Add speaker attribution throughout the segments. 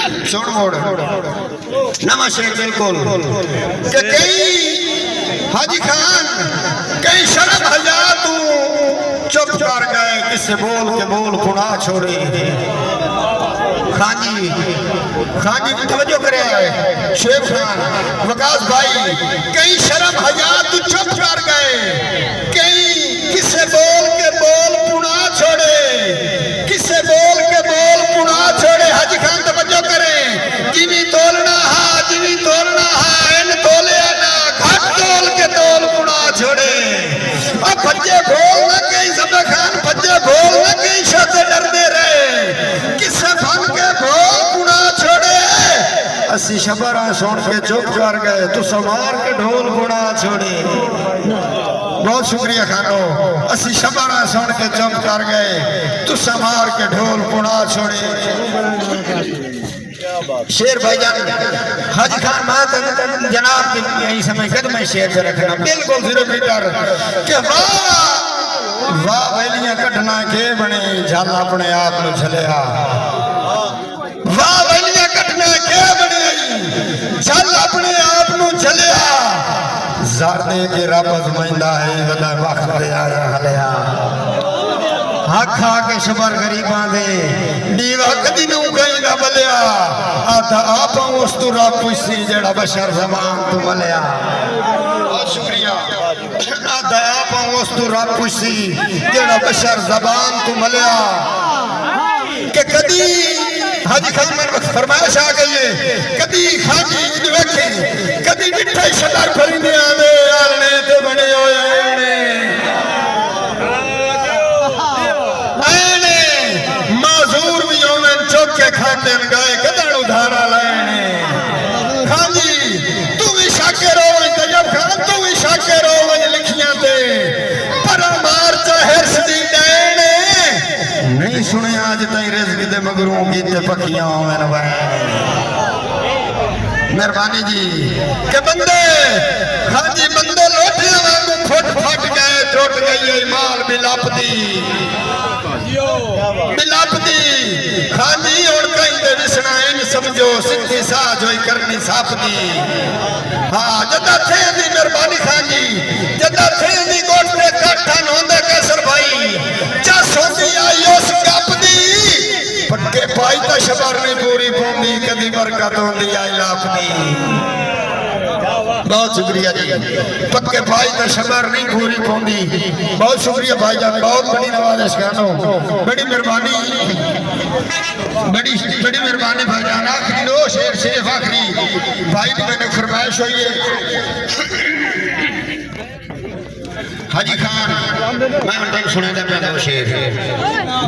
Speaker 1: सुन मोड़ नवा शेर बिल्कुल कि कई हाजी खान कई शर्म हया तू चुप कर गए किसे बोल के बोल खुना छोड़े खाजी खाजी तवज्जो करे शेख खान वकास भाई कई शर्म हया तू चुप कर गए कई किसे बोल के बोल पुना छोड़े किसे बोल के बोल पुना छोड़े हाजी खान तवज्जो करे जिनी तोलना इन तोले ना घट तोल के तोल पुना छोड़े अब भज्जे बोल न गई सब खान भज्जे बोल न गई शब्द डरते रहे किसे बन के बोल पुना छोड़े असी शबरा सुन के चुप कर गए तू समार के ढोल पुना छोड़े बहुत शुक्रिया खानो असी शबरा सुन के चुप कर गए तू समार के ढोल पुना छोड़े शेर भाईजान हाजी खान जनाब यही समय कदम शेर से रखना बिल्कुल 0 मीटर के वाह वैलियां कटना के बने झल अपने आप नु झलिया वाह वैलियां कटना के बने झल अपने आप नु झलिया ज़ारदे के रब अज़माइंदा है वदा वक्त दे आया हलिया आखा के शबर गरीबां दे दीवा कदी नू गई ना बलिया आधा आप उस तू रब पुसी जेड़ा बशर ज़मान तू मलिया बहुत शुक्रिया आधा आप उस तू रब पुसी जेड़ा बशर ज़बान तू मलिया के कदी हाजी खान मन वक्त फरमाइश आ गई है कदी खाजी देखे कदी मिठा शदर फरिंदे आवे आलने ते बने होए के खाते गए कदड़ उधारा लेने खाजी तू भी शाकिर हो तैयब खान तू भी शाकिर हो लिखियां ते पर मार हिरस दी देने नहीं सुने आज ताई रिज़्क़ दे मगरों कीते पखियां होवन वे मेहरबानी जी के बंदे खाजी बंदे लोटियां वांगू फुट फट गए टुट गई माल बिलापदी खाजी और कहीं दे विसना इन समझो सिद्धि साज होई करनी साफदी हां जदा थे दी मेहरबानी खाजी जदा थे दी गोटे काठन होंदे कैसर भाई चा सोंदी आई उस गपदी पक्के पाई ता शबर नहीं पूरी पोंदी कदी बरकत होंदी आई लाफदी बहुत शुक्रिया जी पक्के भाई तो शबर नहीं पूरी पौंदी बहुत शुक्रिया भाईजान बहुत बड़ी नवाज़िश खानो बड़ी मेहरबानी भाईजान आखिरी 2 शेर सिर्फ आखिरी भाई की मैंने फरमाइश हुई है हाजी खान मैं उन्हें सुने दा पहला शेर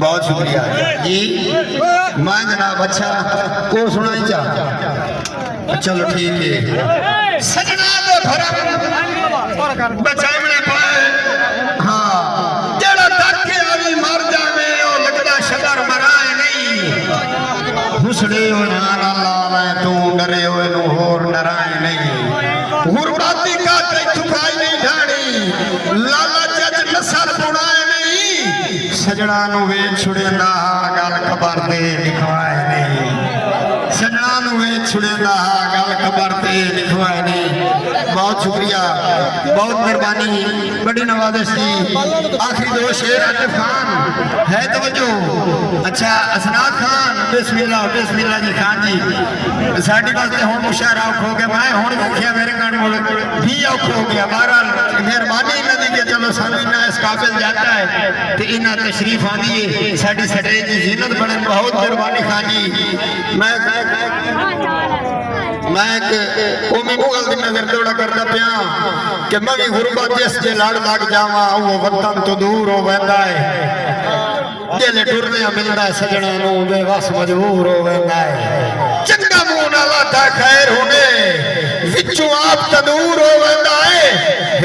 Speaker 1: बहुत शुक्रिया जी मैं जनाब अच्छा को सुनाई चा चलो ठीक है सजना दे भरम बचावने पाए हां जेड़ा तके आवी मर जावे ओ लगदा शदर मराए नहीं हुसड़े हो ना अल्लाह तू डरे होए नु होर डराए नहीं गुरबाती का ते ठुकाई नहीं ढाणी लाला जज नसर पुणाए नहीं सजना नु वे छुड़ेंदा गल खबर दे लिखवाए नहीं सजना नु वे छुड़ेंदा गल खबर दे लिखवाए नहीं बहुत शुक्रिया बहुत मेहरबानी बड़ी नवाज़िश थी आखिरी 2 शेर आतिफ खान है तवज्जो अच्छा असनाद खान बिस्मिल्लाह जी खान जी साडी वास्ते हुण मुशारा औख हो गया मैं हुण देखिया मेरे गाने मुल्क भी औख हो गया बहरहाल मेहरबानी नदी के चलो सानू इन्ना इस काबिल जाता है ते इन्ना तशरीफ आंदी है साडी स्टेज दी जीनत बनन बहुत मेहरबानी खान जी मैं कौमी मुगल की नजर दौड़ा करता पिया कि मैं भी गुरबत जिस जे लड़ लग जावा वो वतन तो दूर हो वैंदा है दिल टुरने मिलदा है सजना नू बेवस मजबूर हो वैंदा है चंगा मुंह नाला ता खैर होने विचों आप तदूर हो वैंदा है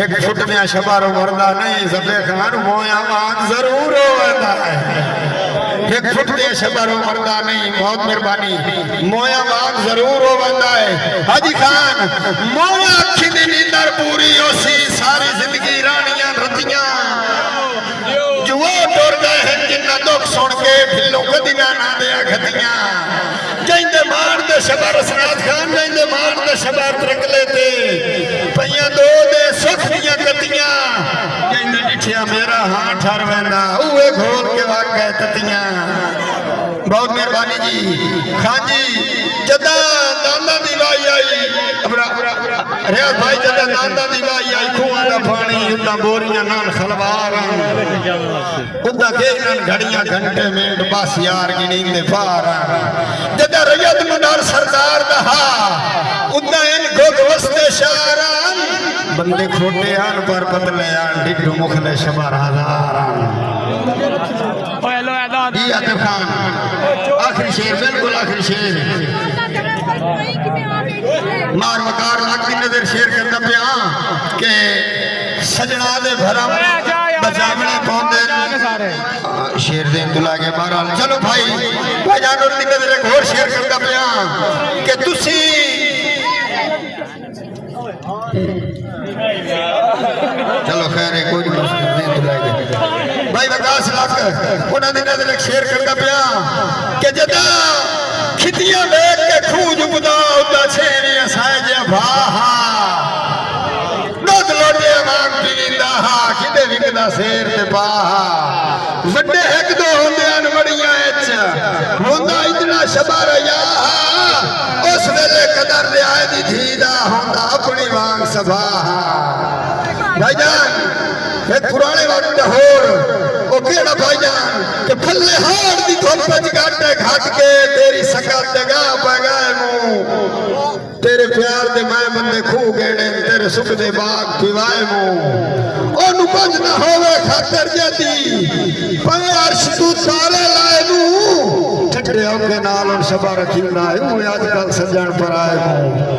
Speaker 1: एक फुटने शबारो मरदा नहीं ज़बे खान मोया वांग जरूर हो वैंदा है एक फुटने शबारो मरदा नहीं बहुत मेहरबानी मोया वांग जरूर हो वैंदा है हाजी खान मोया अखी दी नींदर पूरी होसी सारी जिंदगी रानियां रतियां जो टुर गए हैं जिन्ना दुख सुन के भिलो कदी ना दे खतियां कहंदे मार शबर असनाद खान जाइंदे मान दे शबर तरकले ते पइयां दो दे सुख दियां कतियां जाइंदे डिठिया मेरा हां ठर वेंदा उए घोल के वाग गए ततियां। बहुत मेहरबानी जी। खान जी जदा दांदा दी वाई आई रियाज भाई जदा दांदा दी वाई आई खूह दा पानी उदा बोरियां नाल खलवार उदा केन घड़ियां घंटे मिनट बस यार गिनींदे पार जदा रैयत मुनार सरदार दहा उदा इन गोग वस्ते शारान बंदे खोटे आन पर बदले आन डिड्डू मुखले शबर हजार जी आतिफ खान आखिरी शेर बिल्कुल आखिरी शेर मार मकार लाख की नजर शेर करता पिया के सजना दे भरम बजावने पौंदे शेर दे दुला के बहरहाल चलो भाई भाईजान और दी नजर एक और शेर करता पिया के तुसी चलो खैर है कोई नहीं दुला के भाई विकास लाख उन्हां दी नजर एक शेर करता पिया के जदा खितियां देख के खूज बुदा उदा छेड़ी असाए जे भाहा दुध लोटे मांग पींदा हा किते विकदा शेर ते पाहा वड्डे एक दो होंदे अन बड़ियां एच होंदा इतना शबर या उस वेले कदर दे आए दी धीदा होंदा अपनी वांग सभाहा। भाईजान एक पुराने वक्त होर ओ केड़ा भाईजान के फल्ले हार दी धुप च गाटे घट के तेरी सकत जगा पगाए मु तेरे प्यार दे मैं बंदे खू गेड़े तेरे सुख दे बाग पिवाए मु ओनु बज ना होवे खातर जदी पवे अर्श तू तारे लाए मु ठठड़े औके नाल और शबा रखींदा है ओ अजकल सजण पर आए मु।